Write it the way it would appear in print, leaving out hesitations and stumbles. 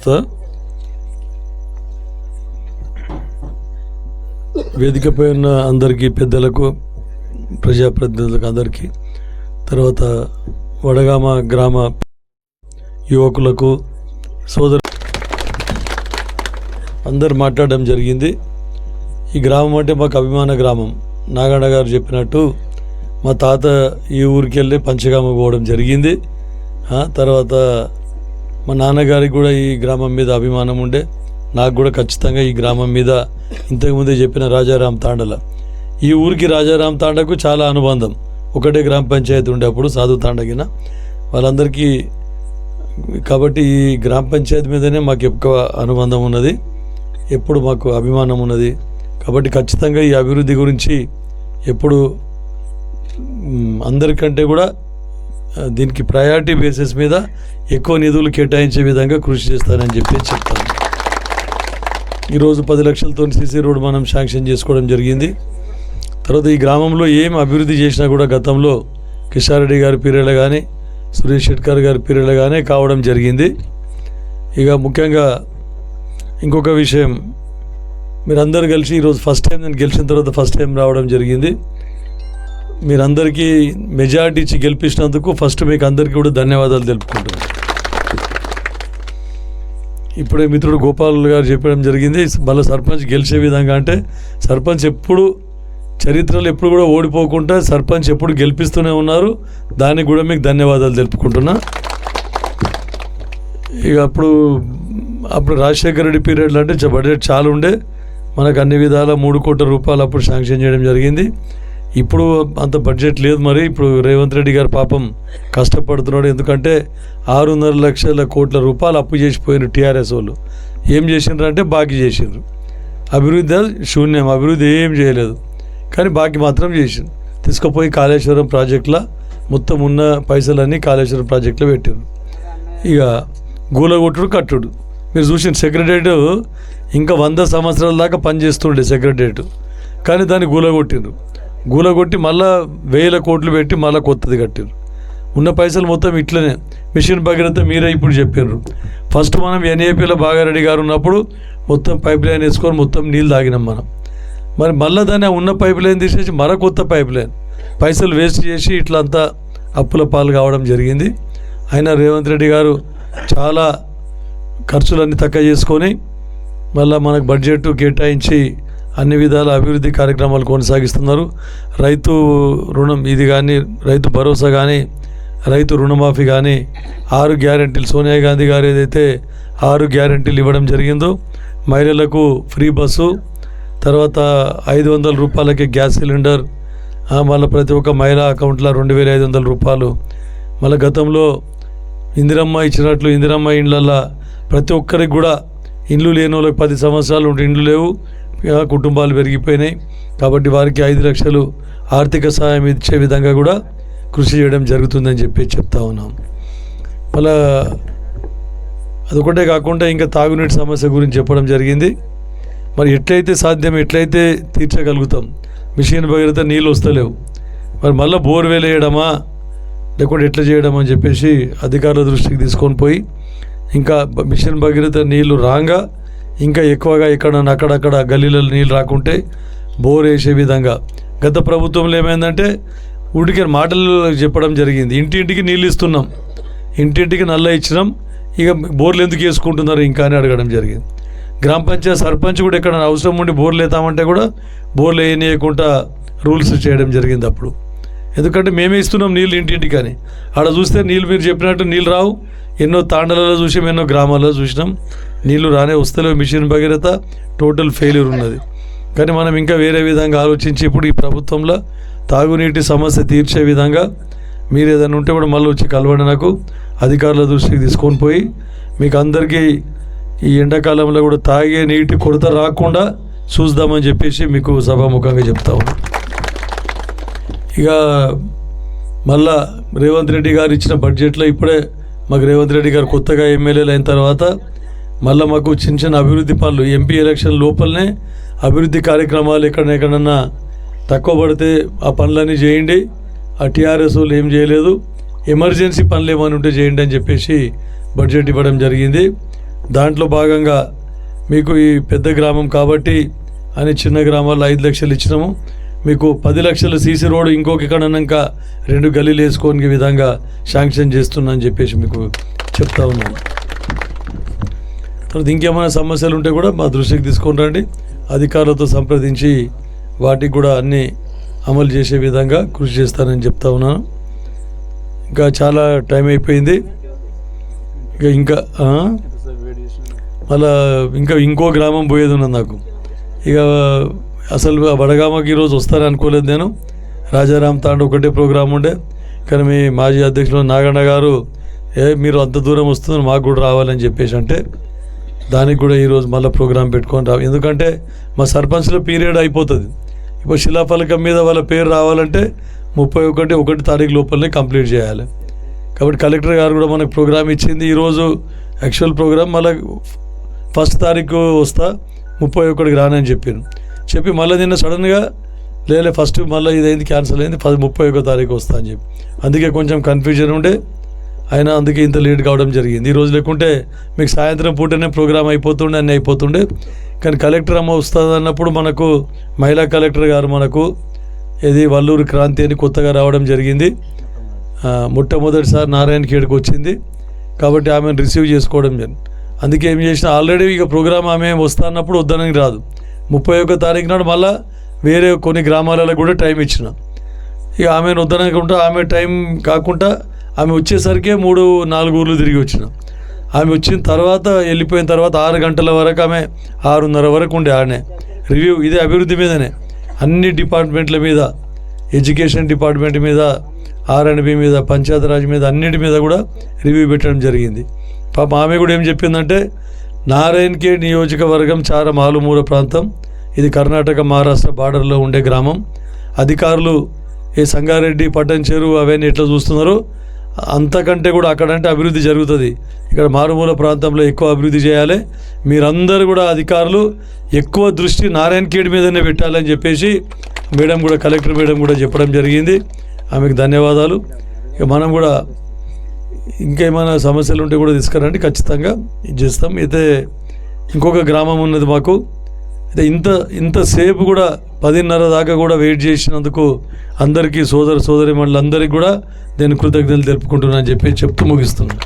చేస్తా. వేదికపై ఉన్న అందరికీ, పెద్దలకు, ప్రజాప్రతినిధులకు అందరికీ, తర్వాత వడగామ గ్రామ యువకులకు, సోదరు అందరు మాట్లాడడం జరిగింది. ఈ గ్రామం అంటే మాకు అభిమాన గ్రామం. నాగన్న గారు చెప్పినట్టు మా తాత ఈ ఊరికి వెళ్ళి పంచగామ పోవడం జరిగింది. తర్వాత మా నాన్నగారికి కూడా ఈ గ్రామం మీద అభిమానం ఉండే, నాకు కూడా ఖచ్చితంగా ఈ గ్రామం మీద ఇంతకుముందే చెప్పిన రాజారాం తాండల, ఈ ఊరికి రాజారాం తాండకు చాలా అనుబంధం. ఒకటే గ్రామ పంచాయతీ ఉండే అప్పుడు సాధు తాండగిన వాళ్ళందరికీ. కాబట్టి ఈ గ్రామ పంచాయతీ మీదనే మాకు ఎక్కువ అనుబంధం ఉన్నది, ఎప్పుడు మాకు అభిమానం ఉన్నది. కాబట్టి ఖచ్చితంగా ఈ అభివృద్ధి గురించి ఎప్పుడు అందరికంటే కూడా దీనికి ప్రయారిటీ బేసిస్ మీద ఎక్కువ నిధులు కేటాయించే విధంగా కృషి చేస్తానని చెప్తాను. ఈరోజు 10 లక్షలతో సీసీ రోడ్ మనం శాంక్షన్ చేసుకోవడం జరిగింది. తర్వాత ఈ గ్రామంలో ఏం అభివృద్ధి చేసినా కూడా గతంలో కిషారెడ్డి గారి పీరియడ్లో కానీ, సురేష్ షెట్కర్ గారి పీరియడ్లో కానీ కావడం జరిగింది. ఇక ముఖ్యంగా ఇంకొక విషయం, మీరందరూ కలిసి ఈరోజు ఫస్ట్ టైం, నేను గెలిచిన తర్వాత ఫస్ట్ టైం రావడం జరిగింది. మీరందరికీ మెజారిటీ ఇచ్చి గెలిపించినందుకు ఫస్ట్ మీకు అందరికీ కూడా ధన్యవాదాలు తెలుపుకుంటున్నాను. ఇప్పుడే మిత్రుడు గోపాల్ గారు చెప్పడం జరిగింది, మళ్ళీ సర్పంచ్ గెలిచే విధంగా. అంటే సర్పంచ్ ఎప్పుడు చరిత్రలో ఎప్పుడు కూడా ఓడిపోకుండా సర్పంచ్ ఎప్పుడు గెలిపిస్తూనే ఉన్నారు. దానికి కూడా మీకు ధన్యవాదాలు తెలుపుకుంటున్నా. ఇక అప్పుడు రాజశేఖర రెడ్డి పీరియడ్లో అంటే బడ్జెట్ చాలా ఉండే, మనకు అన్ని విధాల 3 కోట్ల రూపాయలు అప్పుడు శాంక్షన్ చేయడం జరిగింది. ఇప్పుడు అంత బడ్జెట్ లేదు. మరి ఇప్పుడు రేవంత్ రెడ్డి గారు పాపం కష్టపడుతున్నాడు. ఎందుకంటే 6.5 లక్షల కోట్ల రూపాయలు అప్పు చేసిపోయిన టీఆర్ఎస్ వాళ్ళు ఏం చేసిండ్రు అంటే బాకీ చేసిండ్రు. అభివృద్ధి శూన్యం, అభివృద్ధి ఏం చేయలేదు, కానీ బాకీ మాత్రం చేసిండ్రు. తీసుకుపోయి కాళేశ్వరం ప్రాజెక్టులో మొత్తం ఉన్న పైసలన్నీ కాళేశ్వరం ప్రాజెక్టులో పెట్టారు. ఇక గూలగొట్టుడు కట్టుడు. మీరు చూసిన సెక్రటరేట్ ఇంకా 100 సంవత్సరాల దాకా పనిచేస్తుండే సెక్రటరేట్, కానీ దాన్ని గూలగొట్టి మళ్ళా 1000 కోట్లు పెట్టి మళ్ళీ కొత్తది కట్టారు. ఉన్న పైసలు మొత్తం ఇట్లనే. మిషన్ భగీరథ మీరే ఇప్పుడు చెప్పారు. ఫస్ట్ మనం ఎన్ఏపీలో బాగారెడ్డి గారు ఉన్నప్పుడు మొత్తం పైప్ లైన్ వేసుకొని మొత్తం నీళ్ళు తాగినాం మనం. మరి మళ్ళీ దాన్ని ఉన్న పైప్ లైన్ తీసేసి మరో కొత్త పైప్ లైన్ పైసలు వేస్ట్ చేసి ఇట్లంతా అప్పుల పాలు కావడం జరిగింది. అయినా రేవంత్ రెడ్డి గారు చాలా ఖర్చులన్నీ తక్కువ చేసుకొని మళ్ళీ మనకు బడ్జెట్ కేటాయించి అన్ని విధాల అభివృద్ధి కార్యక్రమాలు కొనసాగిస్తున్నారు. రైతు రుణం ఇది కానీ, రైతు భరోసా కానీ, రైతు రుణమాఫీ కానీ, 6 గ్యారెంటీలు సోనియా గాంధీ గారు ఏదైతే 6 గ్యారెంటీలు ఇవ్వడం జరిగిందో, మహిళలకు ఫ్రీ బస్సు, తర్వాత 500 రూపాయలకి గ్యాస్ సిలిండర్, మళ్ళీ ప్రతి ఒక్క మహిళా అకౌంట్లో 2500 రూపాయలు. మళ్ళీ గతంలో ఇందిరమ్మ ఇచ్చినట్లు ఇందిరమ్మ ఇండ్లల్లో ప్రతి ఒక్కరికి కూడా ఇండ్లు లేని వాళ్ళకి 10 సంవత్సరాలు ఉంటే ఇండ్లు లేవు, కుటుంబాలు పెరిగిపోయినాయి. కాబట్టి వారికి 5 లక్షలు ఆర్థిక సహాయం ఇచ్చే విధంగా కూడా కృషి చేయడం జరుగుతుందని చెప్తా ఉన్నాం. మళ్ళా అదొకటే కాకుండా ఇంకా తాగునీటి సమస్య గురించి చెప్పడం జరిగింది. మరి ఎట్లయితే సాధ్యం, ఎట్లయితే తీర్చగలుగుతాం. మిషన్ భగీరథ నీళ్ళు వస్తలేవు, మరి మళ్ళీ బోర్వెల్ వేయడమా లేకుంటే ఎట్లా చేయడం అని చెప్పేసి అధికారుల దృష్టికి తీసుకొని పోయి ఇంకా మిషన్ భగీరథ నీళ్లు రాగా ఇంకా ఎక్కువగా ఎక్కడన్నా అక్కడక్కడ గల్లీలలో నీళ్ళు రాకుంటే బోర్ వేసే విధంగా. గత ప్రభుత్వంలో ఏమైందంటే ఊటికి మాటలు చెప్పడం జరిగింది, ఇంటింటికి నీళ్ళు ఇస్తున్నాం, ఇంటింటికి నల్ల ఇచ్చినాం, ఇక బోర్లు ఎందుకు వేసుకుంటున్నారు ఇంకా అని అడగడం జరిగింది. గ్రామ పంచాయతీ సర్పంచ్ కూడా ఎక్కడైనా అవసరం ఉండి బోర్లు వేద్దామంటే కూడా బోర్లు వేయనీయకుండా రూల్స్ చేయడం జరిగింది అప్పుడు. ఎందుకంటే మేమే ఇస్తున్నాం నీళ్ళు ఇంటింటికి అని. ఆడ చూస్తే నీళ్ళు మీరు చెప్పినట్టు నీళ్ళు రావు. ఎన్నో తాండలలో చూసాం, ఎన్నో గ్రామాల్లో చూసినాం, నీళ్లు రానే వస్తలేవు. మిషన్ భగీరథ టోటల్ ఫెయిల్యూర్ ఉన్నది. కానీ మనం ఇంకా వేరే విధంగా ఆలోచించి ఇప్పుడు ఈ ప్రభుత్వంలో తాగునీటి సమస్య తీర్చే విధంగా మీరు ఏదైనా ఉంటే కూడా మళ్ళీ వచ్చి కలవండి, నాకు అధికారుల దృష్టికి తీసుకొని పోయి మీకు అందరికీ ఈ ఎండాకాలంలో కూడా తాగే నీటి కొరత రాకుండా చూద్దామని చెప్పేసి మీకు సభాముఖంగా చెప్తా ఉన్నాం. ఇక మళ్ళా రేవంత్ రెడ్డి గారు ఇచ్చిన బడ్జెట్లో ఇప్పుడే మాకు రేవంత్ రెడ్డి గారు కొత్తగా ఎమ్మెల్యేలు అయిన తర్వాత మళ్ళీ మాకు చిన్న చిన్న అభివృద్ధి పనులు ఎంపీ ఎలక్షన్ లోపలనే అభివృద్ధి కార్యక్రమాలు ఎక్కడన్నా తక్కువ పడితే ఆ పనులన్నీ చేయండి, ఆ టీఆర్ఎస్ వాళ్ళు ఏం చేయలేదు, ఎమర్జెన్సీ పనులు ఏమైనా ఉంటే చేయండి అని చెప్పేసి బడ్జెట్ ఇవ్వడం జరిగింది. దాంట్లో భాగంగా మీకు ఈ పెద్ద గ్రామం కాబట్టి అని చిన్న గ్రామాల్లో 5 లక్షలు ఇచ్చినాము. మీకు 10 లక్షల సీసీ రోడ్డు ఇంకొక ఎక్కడన్నాక 2 గల్లీలు వేసుకోని విధంగా శాంక్షన్ చేస్తున్నా అని చెప్పేసి మీకు చెప్తా ఉన్నాను. తర్వాత ఇంకేమైనా సమస్యలు ఉంటే కూడా మా దృష్టికి తీసుకొని రండి. అధికారులతో సంప్రదించి వాటికి కూడా అన్నీ అమలు చేసే విధంగా కృషి చేస్తానని చెప్తా ఉన్నాను. ఇంకా చాలా టైం అయిపోయింది. ఇంకా మళ్ళా ఇంకో గ్రామం పోయేది ఉన్నది నాకు. ఇక అసలు వడగామకి ఈరోజు వస్తారని అనుకోలేదు నేను. రాజారాం తాండ ఒకటే ప్రోగ్రాం ఉండే, కానీ మీ మాజీ అధ్యక్షులు నాగన్న గారు మీరు అంత దూరం వస్తున్నారు మాకు కూడా రావాలని చెప్పేసి అంటే దానికి కూడా ఈరోజు మళ్ళీ ప్రోగ్రాం పెట్టుకొని ఎందుకంటే మా సర్పంచ్ల పీరియడ్ అయిపోతుంది. ఇప్పుడు శిలాఫలకం మీద వాళ్ళ పేరు రావాలంటే 31 తారీఖు లోపలనే కంప్లీట్ చేయాలి. కాబట్టి కలెక్టర్ గారు కూడా మనకు ప్రోగ్రామ్ ఇచ్చింది. ఈరోజు యాక్చువల్ ప్రోగ్రామ్ మళ్ళీ 1 తారీఖు వస్తా 31కి రానని చెప్పి మళ్ళీ నిన్న సడన్గా లేలే ఫస్ట్ మళ్ళీ ఇదైంది క్యాన్సిల్ అయింది 31 తారీఖు వస్తా అని చెప్పి అందుకే కొంచెం కన్ఫ్యూజన్ ఉండే అయినా అందుకే ఇంత లేట్ కావడం జరిగింది. ఈరోజు లేకుంటే మీకు సాయంత్రం పూటనే ప్రోగ్రామ్ అయిపోతుండే అన్నీ అయిపోతుండే. కానీ కలెక్టర్ అమ్మ వస్తుంది అన్నప్పుడు మనకు మహిళా కలెక్టర్ గారు మనకు వల్లూరు క్రాంతి అని కొత్తగా రావడం జరిగింది. మొట్టమొదటిసారి నారాయణ ఖేడ్కి వచ్చింది కాబట్టి ఆమెను రిసీవ్ చేసుకోవడం జరిగింది. అందుకే ఏం చేసిన ఆల్రెడీ ఇక ప్రోగ్రామ్ ఆమె వస్తా అన్నప్పుడు వద్దనని రాదు. 31 తారీఖు నాడు మళ్ళీ వేరే కొన్ని గ్రామాలలో కూడా టైం ఇచ్చిన. ఇక ఆమెను వద్దనకుండా ఆమె టైం కాకుండా ఆమె వచ్చేసరికి 3-4 ఊర్లు తిరిగి వచ్చిన. ఆమె వచ్చిన తర్వాత వెళ్ళిపోయిన తర్వాత 6 గంటల వరకు ఆమె 6:30 వరకు ఉండే ఆడనే రివ్యూ. ఇదే అభివృద్ధి మీదనే అన్ని డిపార్ట్మెంట్ల మీద, ఎడ్యుకేషన్ డిపార్ట్మెంట్ మీద, R&B మీద, పంచాయతీరాజ్ మీద అన్నిటి మీద కూడా రివ్యూ పెట్టడం జరిగింది. పాప ఆమె కూడా ఏం చెప్పిందంటే నారాయణఖేడ్ నియోజకవర్గం చాలా మారుమూల ప్రాంతం, ఇది కర్ణాటక మహారాష్ట్ర బార్డర్లో ఉండే గ్రామం. అధికారులు ఈ సంగారెడ్డి పట్టంచెరు అవన్నీ ఎట్లా చూస్తున్నారో అంతకంటే కూడా అక్కడంటే అభివృద్ధి జరుగుతుంది. ఇక్కడ మారుమూల ప్రాంతంలో ఎక్కువ అభివృద్ధి చేయాలి. మీరందరూ కూడా అధికారులు ఎక్కువ దృష్టి నారాయణఖేడ్ మీదనే పెట్టాలని చెప్పేసి మేడం కూడా కలెక్టర్ మేడం కూడా చెప్పడం జరిగింది. ఆమెకు ధన్యవాదాలు. ఇక మనం కూడా ఇంకేమైనా సమస్యలు ఉంటే కూడా తీసుకురండి, ఖచ్చితంగా ఇది చేస్తాం. అయితే ఇంకొక గ్రామం ఉన్నది మాకు. అయితే ఇంతసేపు కూడా 10:30 దాకా కూడా వెయిట్ చేసినందుకు అందరికీ సోదరి మండలందరికీ కూడా నేను కృతజ్ఞతలు తెలుపుకుంటున్నాను అని చెప్పి చెప్తూ ముగిస్తున్నాను.